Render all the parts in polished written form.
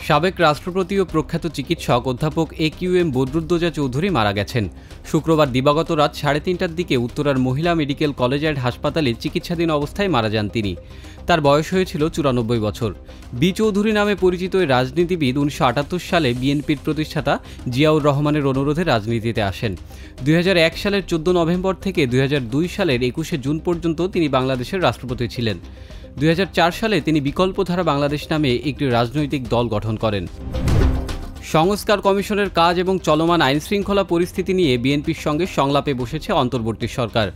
সাবেক রাষ্ট্রপতি ও প্রখ্যাত চিকিৎসক অধ্যাপক AQM বদরুদ্দোজা চৌধুরী মারা গেছেন। শুক্রবার দিবাগত রাত 3:30টার দিকে উত্তরার মহিলা মেডিকেল কলেজ অ্যান্ড হাসপাতালে চিকিৎসাধীন অবস্থায় মারা যান তিনি। তার বয়স হয়েছিল 94 বছর। বি চৌধুরী নামে পরিচিত এই রাজনীতিবিদ 1978 সালে বিএনপির প্রতিষ্ঠাতা জিয়াউর রহমানের অনুরোধে রাজনীতিতে আসেন। 2001 সালের 14 নভেম্বর থেকে 2002 সালের 21শে জুন পর্যন্ত তিনি বাংলাদেশের রাষ্ট্রপতি ছিলেন। 2004 সালে তিনি বিকল্পধারা বাংলাদেশ নামে একটি রাজনৈতিক দল গঠন করেন। সংস্কার কমিশনের কাজ এবং চলমান আইনশৃঙ্খলা পরিস্থিতি নিয়ে বিএনপির সঙ্গে সংলাপে বসেছে অন্তর্বর্তী সরকার।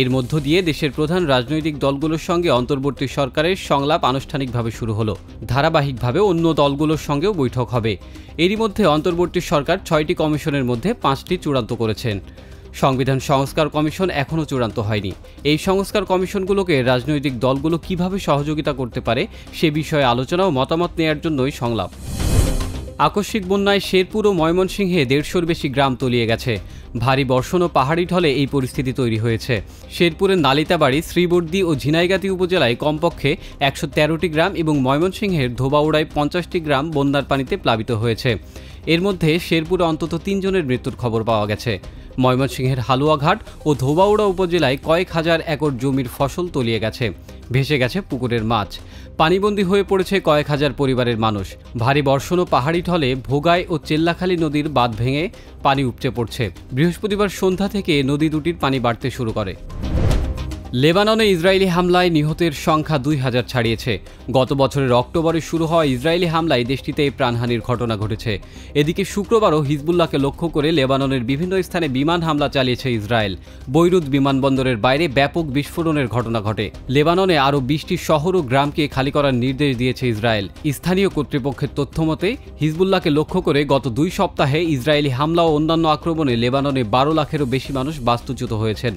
এর মধ্য দিয়ে দেশের প্রধান রাজনৈতিক দলগুলোর সঙ্গে অন্তর্বর্তী সরকারের সংলাপ আনুষ্ঠানিকভাবে শুরু হলো। ধারাবাহিকভাবে অন্য দলগুলোর সঙ্গেও বৈঠক হবে। এরই মধ্যে অন্তর্বর্তী সরকার 6টি কমিশনের মধ্যে 5টি চূড়ান্ত করেছেন। সংবিধান সংস্কার কমিশন এখনও চূড়ান্ত হয়নি। এই সংস্কার কমিশনগুলোকে রাজনৈতিক দলগুলো কিভাবে সহযোগিতা করতে পারে সে বিষয়ে আলোচনা ও মতামত নেওয়ার জন্যই সংলাপ। আকস্মিক বন্যায় শেরপুর ও ময়মনসিংহে 150-র বেশি গ্রাম তলিয়ে গেছে। ভারী বর্ষণ ও পাহাড়ি ঢলে এই পরিস্থিতি তৈরি হয়েছে। শেরপুরের নালিতাবাড়ি, শ্রীবর্দী ও ঝিনাইগাতী উপজেলায় কমপক্ষে 113টি গ্রাম এবং ময়মনসিংহের ধোবাউড়ায় 50টি গ্রাম বন্যার পানিতে প্লাবিত হয়েছে। এর মধ্যে শেরপুরে অন্তত 3 জনের মৃত্যুর খবর পাওয়া গেছে। ময়মনসিংহের হালুয়াঘাট ও ধোবাউড়া উপজেলায় কয়েক হাজার একর জমির ফসল তলিয়ে গেছে। ভেসে গেছে পুকুরের মাছ। পানিবন্দী হয়ে পড়েছে কয়েক হাজার পরিবারের মানুষ। ভারী বর্ষণ ও পাহাড়ি ঢলে ভোগাই ও চেল্লাখালী নদীর বাঁধ ভেঙে পানি উপচে পড়ছে। বৃহস্পতিবার সন্ধ্যা থেকে নদী দুটির পানি বাড়তে শুরু করে। লেবাননে ইসরায়েলি হামলায় নিহতের সংখ্যা 2000 ছাড়িয়েছে। গত বছরের অক্টোবরে শুরু হওয়া ইসরায়েলি হামলায় দেশটিতে প্রাণহানির ঘটনা ঘটেছে। এদিকে শুক্রবারও হিজবুল্লাহকে লক্ষ্য করে লেবাননের বিভিন্ন স্থানে বিমান হামলা চালিয়েছে ইসরায়েল। বৈরুত বিমানবন্দরের বাইরে ব্যাপক বিস্ফোরণের ঘটনা ঘটে। লেবাননে আরও 20টি শহর ও গ্রামকে খালি করার নির্দেশ দিয়েছে ইসরায়েল। স্থানীয় কর্তৃপক্ষের তথ্যমতে হিজবুল্লাহকে লক্ষ্য করে গত 2 সপ্তাহে ইসরায়েলি হামলা ও অন্যান্য আক্রমণে লেবাননে 12 লাখেরও বেশি মানুষ বাস্তুচ্যুত হয়েছেন।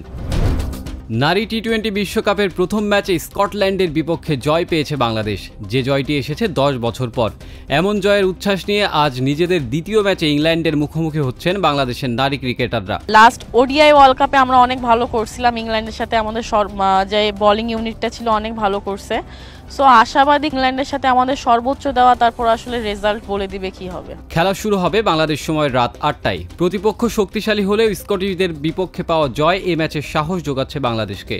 নারী টি-20 বিশ্বকাপের প্রথম ম্যাচে স্কটল্যান্ডের বিপক্ষে জয় পেয়েছে বাংলাদেশ, যে জয়টি এসেছে 10 বছর পর। এমন জয়ের উচ্ছ্বাস নিয়ে আজ নিজেদের দ্বিতীয় ম্যাচে ইংল্যান্ডের মুখোমুখি হচ্ছেন বাংলাদেশের নারী ক্রিকেটাররা। লাস্ট ওডিআই ওয়ার্ল্ড কাপে আমরা অনেক ভালো করছিলাম ইংল্যান্ডের সাথে, আমাদের যে বোলিং ইউনিটটা ছিল অনেক ভালো করছে। সো আশাবাদী ইংল্যান্ডের সাথে আমাদের সর্বোচ্চ দেওয়া, তারপর আসলে রেজাল্ট বলে দিবে কি হবে। খেলা শুরু হবে বাংলাদেশ সময় রাত 8টায়। প্রতিপক্ষ শক্তিশালী হলেও স্কটিশদের বিপক্ষে পাওয়া জয় এ ম্যাচের সাহস যোগাচ্ছে বাংলাদেশকে।